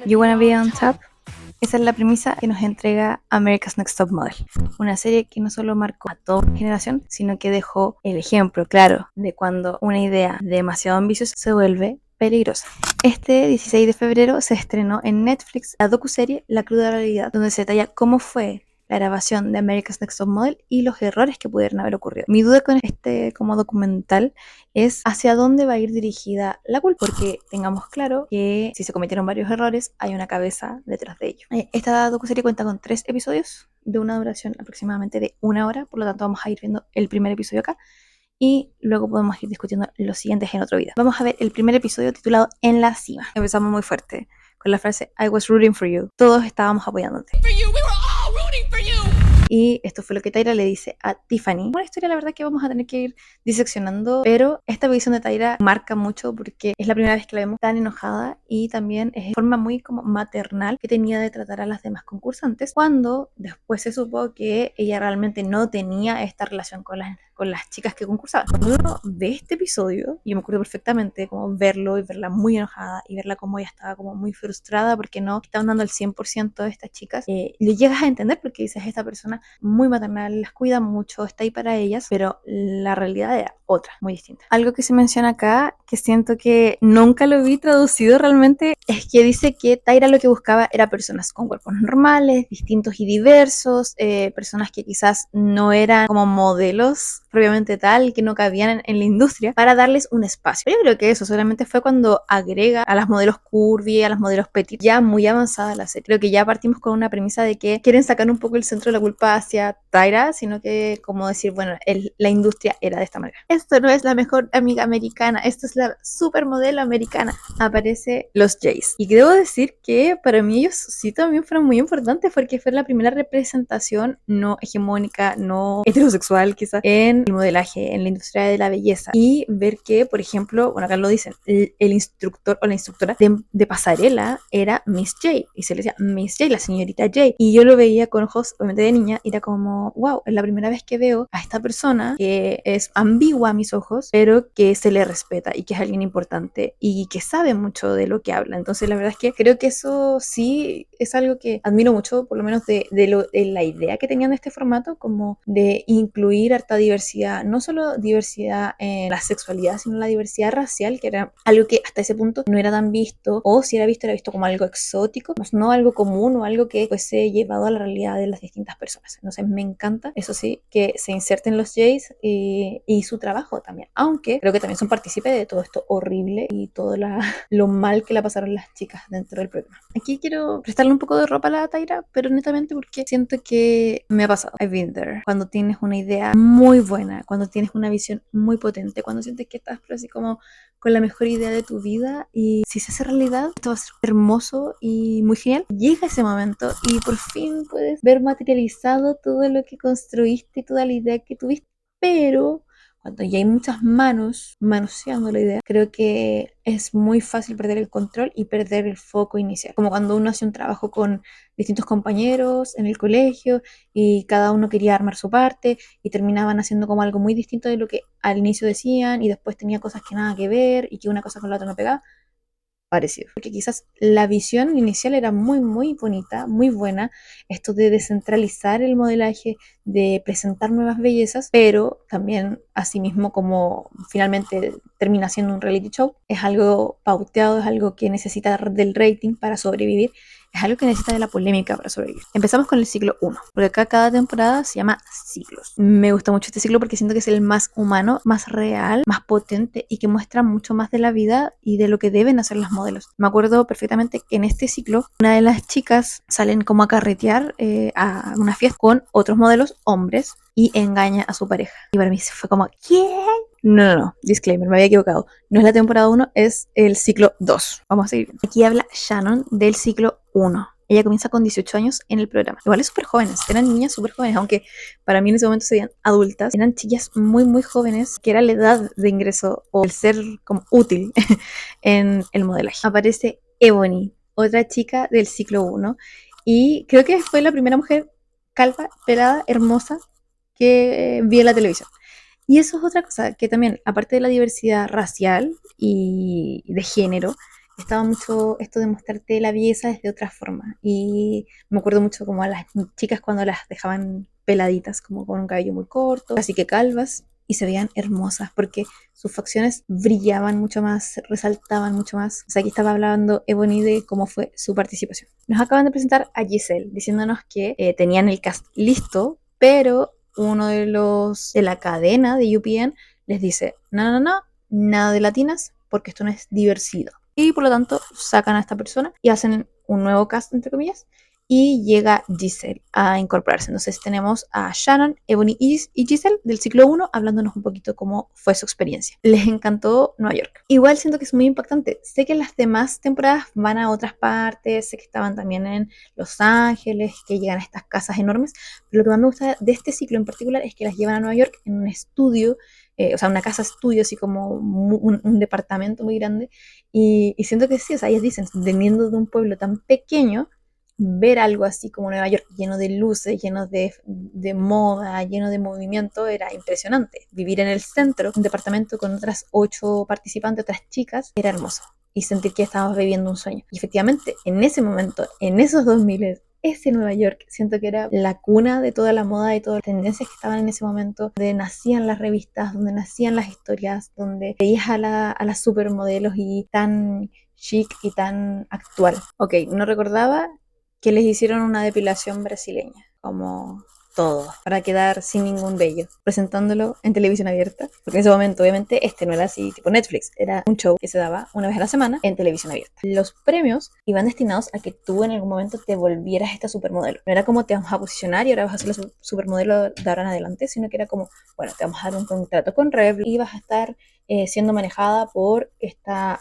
You Wanna Be on Top. Esa es la premisa que nos entrega America's Next Top Model, una serie que no solo marcó a toda una generación, sino que dejó el ejemplo claro de cuando una idea demasiado ambiciosa se vuelve peligrosa. Este 16 de febrero se estrenó en Netflix la docuserie La cruda realidad, donde se detalla cómo fue la grabación de America's Next Top Model y los errores que pudieron haber ocurrido. Mi duda con este como documental es hacia dónde va a ir dirigida la culpa, porque tengamos claro que si se cometieron varios errores hay una cabeza detrás de ello. Esta docuserie cuenta con 3 episodios de una duración aproximadamente de 1 hora, por lo tanto vamos a ir viendo el primer episodio acá y luego podemos ir discutiendo los siguientes en otro video. Vamos a ver el primer episodio titulado En la cima. Empezamos muy fuerte con la frase I was rooting for you. Todos estábamos apoyándote. Y esto fue lo que Tyra le dice a Tiffany. Una historia, la verdad, que vamos a tener que ir diseccionando, pero esta visión de Tyra marca mucho porque es la primera vez que la vemos tan enojada y también es de forma muy como maternal que tenía de tratar a las demás concursantes, cuando después se supo que ella realmente no tenía esta relación con las chicas que concursaban. Cuando uno ve este episodio, yo me acuerdo perfectamente como verlo y verla muy enojada y verla como ella estaba como muy frustrada porque no estaban dando el 100% de estas chicas, le llegas a entender porque dices, esta persona muy maternal, las cuida mucho, está ahí para ellas, pero la realidad era otra, muy distinta. Algo que se menciona acá, que siento que nunca lo vi traducido realmente, es que dice que Tyra lo que buscaba era personas con cuerpos normales, distintos y diversos, personas que quizás no eran como modelos propiamente tal, que no cabían en la industria, para darles un espacio. Yo creo que eso solamente fue cuando agrega a las modelos curvy, a las modelos petit, ya muy avanzada la serie. Creo que ya partimos con una premisa de que quieren sacar un poco el centro de la culpa hacia Tyra, sino que como decir, bueno, la industria era de esta manera. Esto no es la mejor amiga americana, esto es la supermodelo americana. Aparece los Jays. Y debo decir que para mí ellos sí también fueron muy importantes porque fue la primera representación no hegemónica, no heterosexual quizás, en el modelaje, en la industria de la belleza. Y ver que, por ejemplo, bueno, acá lo dicen, el instructor o la instructora de pasarela era Miss J. Y se le decía Miss J, la señorita J. Y yo lo veía con ojos, obviamente de niña, y era como, wow, es la primera vez que veo a esta persona que es ambigua a mis ojos, pero que se le respeta y que es alguien importante y que sabe mucho de lo que habla. Entonces, la verdad es que creo que eso sí es algo que admiro mucho, por lo menos de la idea que tenían de este formato, como de incluir harta diversidad, no solo diversidad en la sexualidad, sino la diversidad racial, que era algo que hasta ese punto no era tan visto, o si era visto como algo exótico, más no algo común o algo que fuese llevado a la realidad de las distintas personas. Entonces me encanta, eso sí, que se inserten los Jays y su trabajo también, aunque creo que también son partícipes de todo esto horrible y todo lo mal que la pasaron las chicas dentro del programa. Aquí quiero prestarle un poco de ropa a la Tyra, pero netamente porque siento que me ha pasado. I've been there. Cuando tienes una idea muy buena, cuando tienes una visión muy potente, cuando sientes que estás pero así como con la mejor idea de tu vida y si se hace realidad, esto va a ser hermoso y muy genial. Llega ese momento y por fin puedes ver materializado todo lo que construiste y toda la idea que tuviste, pero cuando ya hay muchas manos manoseando la idea, creo que es muy fácil perder el control y perder el foco inicial. Como cuando uno hace un trabajo con distintos compañeros en el colegio y cada uno quería armar su parte y terminaban haciendo como algo muy distinto de lo que al inicio decían y después tenía cosas que nada que ver y que una cosa con la otra no pegaba. Parecido, porque quizás la visión inicial era muy muy bonita, muy buena, esto de descentralizar el modelaje, de presentar nuevas bellezas, pero también asimismo como finalmente termina siendo un reality show, es algo pauteado, es algo que necesita del rating para sobrevivir, es algo que necesita de la polémica para sobrevivir. Empezamos con el ciclo 1, porque acá cada temporada se llama ciclos. Me gusta mucho este ciclo porque siento que es el más humano, más real, más potente y que muestra mucho más de la vida y de lo que deben hacer las modelos. Me acuerdo perfectamente que en este ciclo una de las chicas salen como a carretear a una fiesta con otros modelos hombres y engaña a su pareja. Y para mí fue como, ¿quién? No, disclaimer, me había equivocado. No es la temporada 1, es el ciclo 2. Vamos a seguir. Aquí habla Shannon del ciclo 1. Ella comienza con 18 años en el programa. Igual es súper jóvenes, eran niñas súper jóvenes, aunque para mí en ese momento serían adultas. Eran chicas muy, muy jóvenes, que era la edad de ingreso o el ser como útil en el modelaje. Aparece Ebony, otra chica del ciclo 1, y creo que fue la primera mujer calva, pelada, hermosa que vi en la televisión. Y eso es otra cosa que también, aparte de la diversidad racial y de género, estaba mucho esto de mostrarte la belleza desde otra forma. Y me acuerdo mucho como a las chicas cuando las dejaban peladitas, como con un cabello muy corto, así que calvas, y se veían hermosas porque sus facciones brillaban mucho más, resaltaban mucho más. O sea, aquí estaba hablando Ebony de cómo fue su participación. Nos acaban de presentar a Giselle, diciéndonos que tenían el cast listo, pero uno de los de la cadena de UPN les dice, no, no, no, nada de latinas, porque esto no es divertido. Y por lo tanto sacan a esta persona y hacen un nuevo cast, entre comillas, y llega Giselle a incorporarse. Entonces tenemos a Shannon, Ebony y Giselle del ciclo 1 hablándonos un poquito cómo fue su experiencia. Les encantó Nueva York. Igual siento que es muy impactante. Sé que las demás temporadas van a otras partes, sé que estaban también en Los Ángeles, que llegan a estas casas enormes, pero lo que más me gusta de este ciclo en particular es que las llevan a Nueva York en un estudio, o sea, una casa estudio, así como un departamento muy grande, y siento que sí, o sea, ellas dicen, veniendo de un pueblo tan pequeño, ver algo así como Nueva York lleno de luces, lleno de moda, lleno de movimiento, era impresionante. Vivir en el centro, un departamento con otras 8 participantes, otras chicas, era hermoso. Y sentir que estábamos viviendo un sueño. Y efectivamente, en ese momento, en esos 2000, ese Nueva York, siento que era la cuna de toda la moda y todas las tendencias que estaban en ese momento, donde nacían las revistas, donde nacían las historias, donde veías a las supermodelos y tan chic y tan actual. Ok, no recordaba que les hicieron una depilación brasileña, como todo, para quedar sin ningún vello, presentándolo en televisión abierta, porque en ese momento obviamente este no era así tipo Netflix, era un show que se daba una vez a la semana en televisión abierta. Los premios iban destinados a que tú en algún momento te volvieras esta supermodelo. No era como te vamos a posicionar y ahora vas a ser la supermodelo de ahora en adelante, sino que era como, bueno, te vamos a dar un contrato con Rev y vas a estar siendo manejada por esta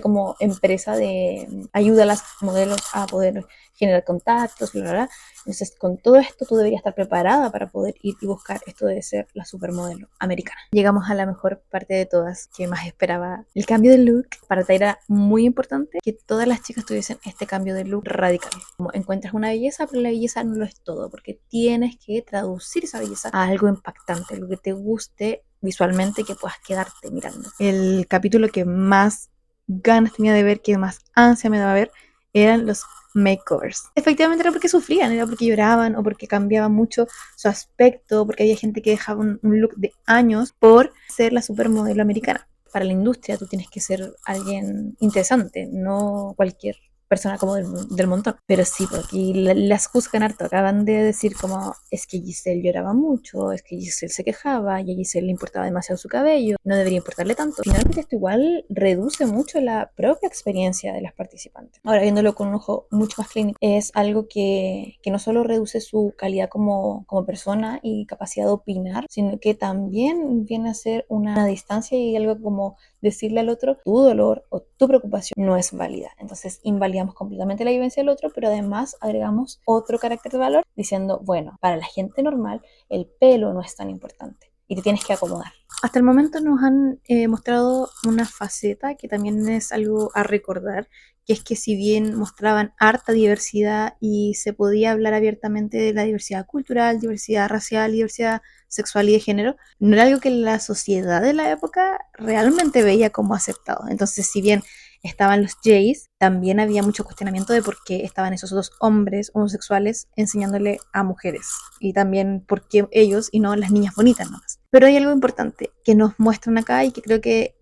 como empresa de ayuda a las modelos a poder generar contactos, bla, bla, bla. Entonces, con todo esto, tú deberías estar preparada para poder ir y buscar esto de ser la supermodelo americana. Llegamos a la mejor parte de todas, que más esperaba. El cambio de look para Tyra era muy importante, que todas las chicas tuviesen este cambio de look radical. Como encuentras una belleza, pero la belleza no lo es todo, porque tienes que traducir esa belleza a algo impactante, algo que te guste visualmente, que puedas quedarte mirando. El capítulo que más ganas tenía de ver, que más ansia me daba ver, eran los makeovers. Efectivamente era porque sufrían, era porque lloraban o porque cambiaba mucho su aspecto, porque había gente que dejaba un look de años por ser la supermodelo americana. Para la industria tú tienes que ser alguien interesante, no cualquier persona como del montón. Pero sí, porque las juzgan harto. Acaban de decir como, es que Giselle lloraba mucho, es que Giselle se quejaba y a Giselle le importaba demasiado su cabello, no debería importarle tanto. Finalmente esto igual reduce mucho la propia experiencia de las participantes. Ahora, viéndolo con un ojo mucho más clínico, es algo que no solo reduce su calidad como persona y capacidad de opinar, sino que también viene a ser una distancia y algo como decirle al otro, tu dolor o tu preocupación no es válida. Entonces invalidamos completamente la vivencia del otro, pero además agregamos otro carácter de valor diciendo, bueno, para la gente normal el pelo no es tan importante y te tienes que acomodar. Hasta el momento nos han mostrado una faceta que también es algo a recordar, que es que si bien mostraban harta diversidad y se podía hablar abiertamente de la diversidad cultural, diversidad racial, diversidad sexual y de género, no era algo que la sociedad de la época realmente veía como aceptado. Entonces, si bien estaban los Jays, también había mucho cuestionamiento de por qué estaban esos dos hombres homosexuales enseñándole a mujeres y también por qué ellos y no las niñas bonitas nomás. Pero hay algo importante que nos muestran acá y que creo que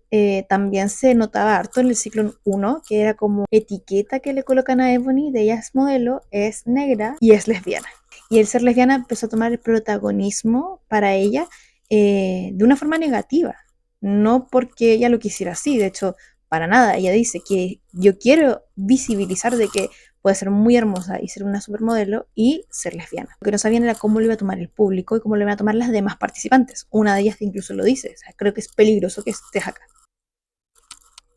también se notaba harto en el ciclo 1, que era como etiqueta que le colocan a Ebony, de ella es modelo, es negra y es lesbiana. Y el ser lesbiana empezó a tomar el protagonismo para ella de una forma negativa, no porque ella lo quisiera así, de hecho, para nada, ella dice que yo quiero visibilizar de que puede ser muy hermosa y ser una supermodelo y ser lesbiana. Lo que no sabían era cómo lo iba a tomar el público y cómo lo iban a tomar las demás participantes. Una de ellas incluso lo dice, o sea, creo que es peligroso que estés acá.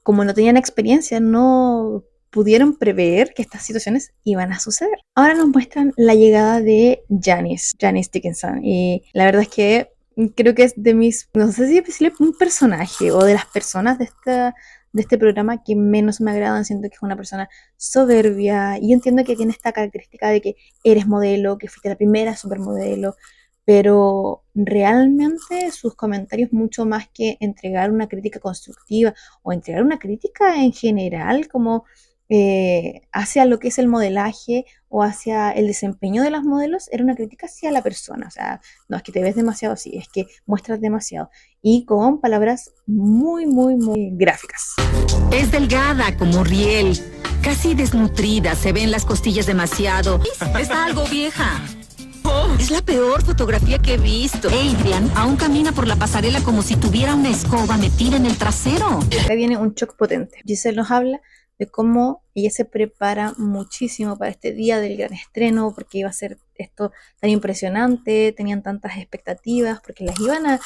Como no tenían experiencia, no pudieron prever que estas situaciones iban a suceder. Ahora nos muestran la llegada de Janice Dickinson, y la verdad es que creo que es de mis, no sé si decirle un personaje o de las personas de este programa que menos me agradan. Siento que es una persona soberbia y yo entiendo que tiene esta característica de que eres modelo, que fuiste la primera supermodelo, pero realmente sus comentarios, mucho más que entregar una crítica constructiva o entregar una crítica en general, como hacia lo que es el modelaje o hacia el desempeño de las modelos, era una crítica hacia la persona. O sea, no es que te ves demasiado así, es que muestras demasiado. Y con palabras muy, muy, muy gráficas. Es delgada como riel, casi desnutrida, se ven las costillas demasiado. Está algo vieja. Es la peor fotografía que he visto. Adrian aún camina por la pasarela como si tuviera una escoba metida en el trasero. Acá viene un shock potente. Giselle nos habla de cómo ella se prepara muchísimo para este día del gran estreno, porque iba a ser esto tan impresionante, tenían tantas expectativas, porque las iban a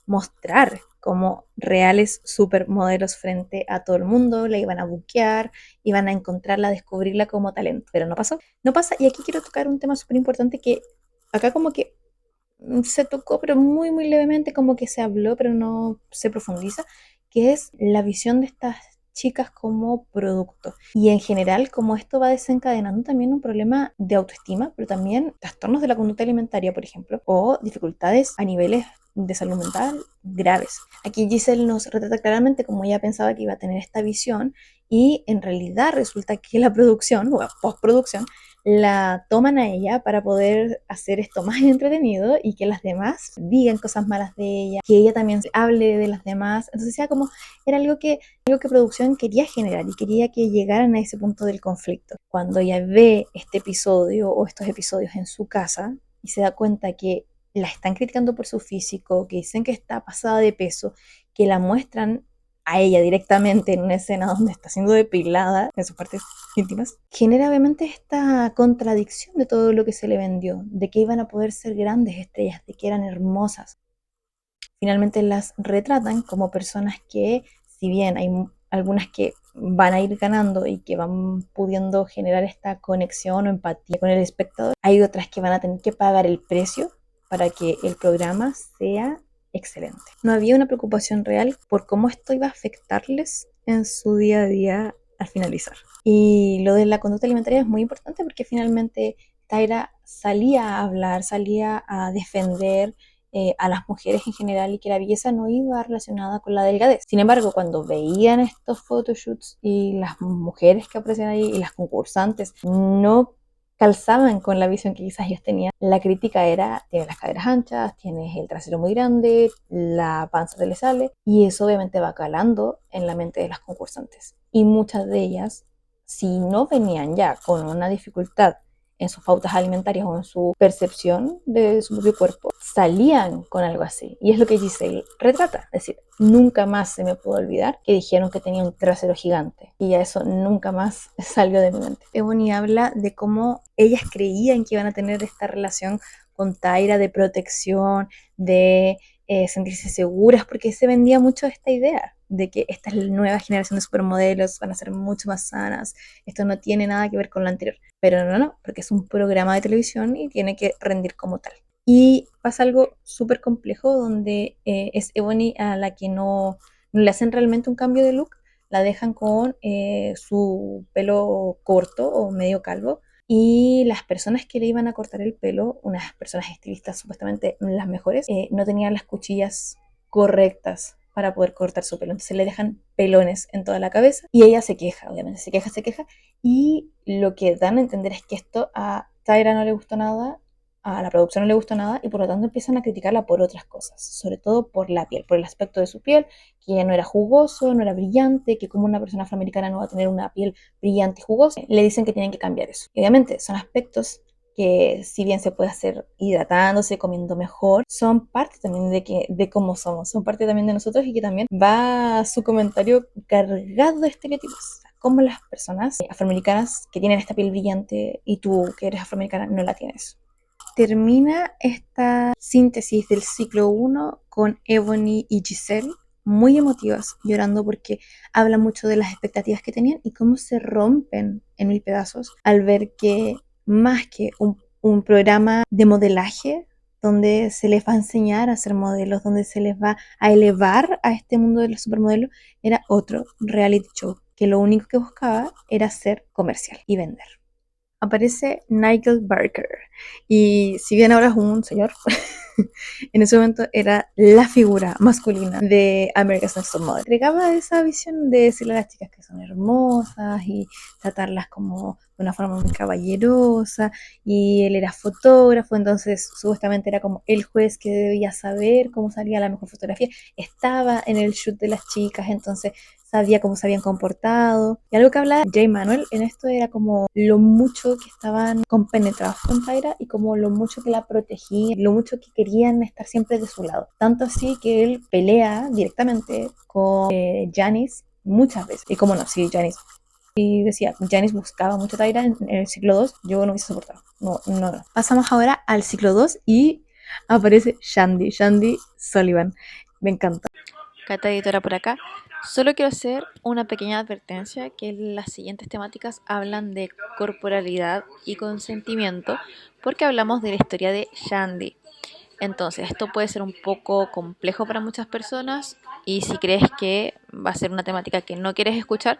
mostrar como reales supermodelos frente a todo el mundo, la iban a buquear, iban a encontrarla, descubrirla como talento, pero no pasó. No pasa, y aquí quiero tocar un tema súper importante que acá como que se tocó, pero muy, muy levemente, como que se habló, pero no se profundiza, que es la visión de estas chicas como producto. Y en general, como esto va desencadenando también un problema de autoestima, pero también trastornos de la conducta alimentaria, por ejemplo, o dificultades a niveles de salud mental graves. Aquí Giselle nos retrata claramente como ella pensaba que iba a tener esta visión y en realidad resulta que la producción o postproducción la toman a ella para poder hacer esto más entretenido y que las demás digan cosas malas de ella, que ella también hable de las demás. Entonces ya como era algo que producción quería generar y quería que llegaran a ese punto del conflicto. Cuando ella ve este episodio o estos episodios en su casa y se da cuenta que la están criticando por su físico, que dicen que está pasada de peso, que la muestran a ella directamente en una escena donde está siendo depilada en sus partes íntimas, genera obviamente esta contradicción de todo lo que se le vendió, de que iban a poder ser grandes estrellas, de que eran hermosas. Finalmente las retratan como personas que, si bien hay algunas que van a ir ganando y que van pudiendo generar esta conexión o empatía con el espectador, hay otras que van a tener que pagar el precio para que el programa sea excelente. No había una preocupación real por cómo esto iba a afectarles en su día a día al finalizar. Y lo de la conducta alimentaria es muy importante porque finalmente Tyra salía a hablar, salía a defender a las mujeres en general y que la belleza no iba relacionada con la delgadez. Sin embargo, cuando veían estos photoshoots y las mujeres que aparecían ahí y las concursantes no calzaban con la visión que quizás ellos tenían, la crítica era: tienes las caderas anchas, tienes el trasero muy grande, la panza se le sale, y eso obviamente va calando en la mente de las concursantes. Y muchas de ellas, si no venían ya con una dificultad en sus pautas alimentarias o en su percepción de su propio cuerpo, salían con algo así. Y es lo que Giselle retrata. Es decir, nunca más se me pudo olvidar que dijeron que tenía un trasero gigante. Y a eso nunca más salió de mi mente. Ebony habla de cómo ellas creían que iban a tener esta relación con Tyra de protección, de sentirse seguras, porque se vendía mucho esta idea de que esta es la nueva generación de supermodelos, van a ser mucho más sanas, esto no tiene nada que ver con lo anterior. Pero no, porque es un programa de televisión y tiene que rendir como tal. Y pasa algo súper complejo donde es Ebony a la que no le hacen realmente un cambio de look, la dejan con su pelo corto o medio calvo, y las personas que le iban a cortar el pelo, unas personas estilistas supuestamente las mejores, no tenían las cuchillas correctas para poder cortar su pelo. Entonces le dejan pelones en toda la cabeza y ella se queja, obviamente, se queja. Y lo que dan a entender es que esto a Tyra no le gustó nada, a la producción no le gustó nada y por lo tanto empiezan a criticarla por otras cosas, sobre todo por la piel, por el aspecto de su piel, que ella no era jugoso, no era brillante, que como una persona afroamericana no va a tener una piel brillante y jugosa. Le dicen que tienen que cambiar eso. Y obviamente son aspectos que, si bien se puede hacer hidratándose, comiendo mejor, son parte también de cómo somos, son parte también de nosotros, y que también va su comentario cargado de estereotipos, como las personas afroamericanas que tienen esta piel brillante y tú que eres afroamericana no la tienes. Termina esta síntesis del ciclo 1 con Ebony y Giselle muy emotivas, llorando porque habla mucho de las expectativas que tenían y cómo se rompen en mil pedazos al ver que más que un programa de modelaje donde se les va a enseñar a ser modelos, donde se les va a elevar a este mundo de los supermodelos, era otro reality show que lo único que buscaba era ser comercial y vender. aparece Nigel Barker. Y si bien ahora es un señor, en ese momento era la figura masculina de America's Next Top Model. Entregaba esa visión de decirle a las chicas que son hermosas y tratarlas como de una forma muy caballerosa. Y él era fotógrafo, entonces supuestamente era como el juez que debía saber cómo salía la mejor fotografía. Estaba en el shoot de las chicas, entonces sabía cómo se habían comportado. Y algo que hablaba Jay Manuel en esto era como lo mucho que estaban compenetrados con Tyra y como lo mucho que la protegían, lo mucho que querían estar siempre de su lado. Tanto así que él pelea directamente con Janice muchas veces. Y como no, si Janice y decía, Janice buscaba mucho a Tyra en el ciclo 2, yo no hubiese soportado. No, no, no. Pasamos ahora al ciclo 2 y aparece Shandy Sullivan. Me encanta. Cata Editora por acá. Solo quiero hacer una pequeña advertencia que las siguientes temáticas hablan de corporalidad y consentimiento porque hablamos de la historia de Shandy. Entonces, esto puede ser un poco complejo para muchas personas y si crees que va a ser una temática que no quieres escuchar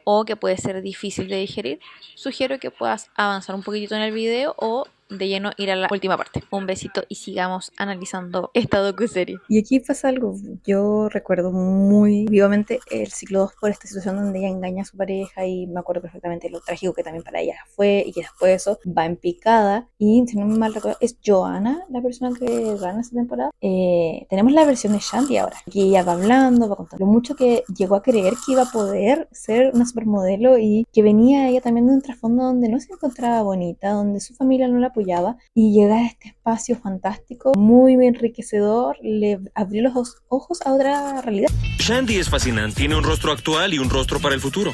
o que puede ser difícil de digerir, sugiero que puedas avanzar un poquitito en el video o de lleno ir a la última parte. Un besito y sigamos analizando esta docuserie. Y aquí pasa algo, yo recuerdo muy vivamente el ciclo 2 por esta situación donde ella engaña a su pareja y me acuerdo perfectamente lo trágico que también para ella fue y que después de eso va en picada y si no me mal recuerdo es Joanna la persona que gana esta temporada. Tenemos la versión de Shandy ahora, aquí ella va hablando, va contando lo mucho que llegó a creer que iba a poder ser una supermodelo y que venía ella también de un trasfondo donde no se encontraba bonita, donde su familia no la apoyaba y llegar a este espacio fantástico, muy enriquecedor, le abrió los ojos a otra realidad. Shandy es fascinante, tiene un rostro actual y un rostro para el futuro.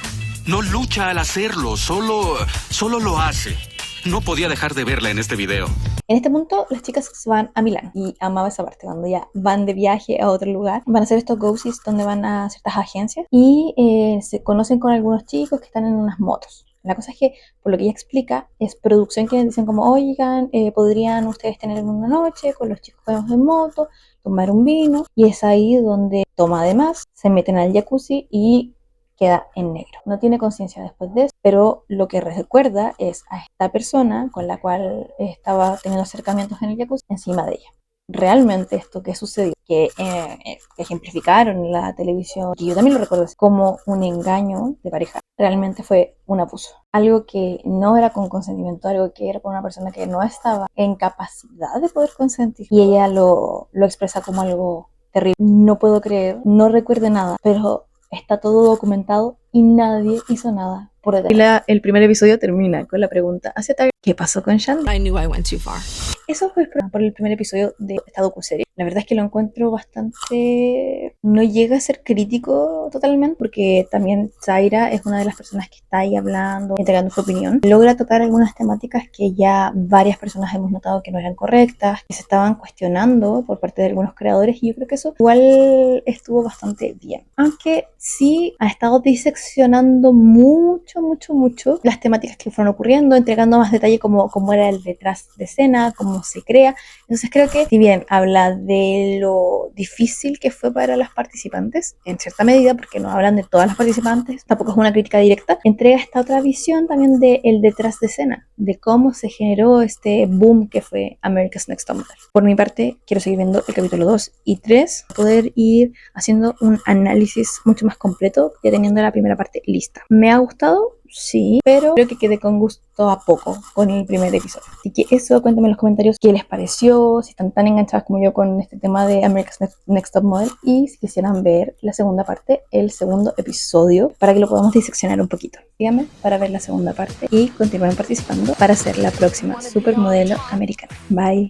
No lucha al hacerlo, solo lo hace. No podía dejar de verla en este video. En este punto, las chicas se van a Milán y amaba esa parte, cuando ya van de viaje a otro lugar. Van a hacer estos go-sees donde van a ciertas agencias y se conocen con algunos chicos que están en unas motos. La cosa es que, por lo que ella explica, es producción quienes dicen como, oigan, podrían ustedes tener una noche con los chicos que vamos en moto, tomar un vino, y es ahí donde toma además, se meten al jacuzzi y queda en negro. No tiene conciencia después de eso, pero lo que recuerda es a esta persona con la cual estaba teniendo acercamientos en el jacuzzi encima de ella. Realmente esto que sucedió, que ejemplificaron en la televisión, que yo también lo recuerdo como un engaño de pareja, realmente fue un abuso. Algo que no era con consentimiento, algo que era con una persona que no estaba en capacidad de poder consentir. Y ella lo expresa como algo terrible. No puedo creer, no recuerdo nada, pero está todo documentado y nadie hizo nada por detrás. El primer episodio termina con la pregunta hacia Tyra, ¿qué pasó con Shandy? I knew I went too far. Eso fue por el primer episodio de esta docuserie. La verdad es que lo encuentro bastante... No llega a ser crítico totalmente, porque también Tyra es una de las personas que está ahí hablando, entregando su opinión. Logra tocar algunas temáticas que ya varias personas hemos notado que no eran correctas, que se estaban cuestionando por parte de algunos creadores, y yo creo que eso igual estuvo bastante bien. Aunque sí ha estado diseccionando mucho las temáticas que fueron ocurriendo, entregando más detalle como era el detrás de escena, cómo se crea. Entonces creo que si bien habla de lo difícil que fue para las participantes, en cierta medida, porque no hablan de todas las participantes, tampoco es una crítica directa, entrega esta otra visión también del detrás de escena, de cómo se generó este boom que fue America's Next Top Model. Por mi parte, quiero seguir viendo el capítulo 2 y 3, poder ir haciendo un análisis mucho más completo, ya teniendo la primera parte lista. ¿Me ha gustado? Sí, pero creo que quedé con gusto a poco con el primer episodio. Así que eso, cuéntenme en los comentarios qué les pareció, si están tan enganchadas como yo con este tema de America's Next Top Model, y si quisieran ver la segunda parte, el segundo episodio, para que lo podamos diseccionar un poquito. Síganme para ver la segunda parte y continúen participando para ser la próxima supermodelo americana. Bye.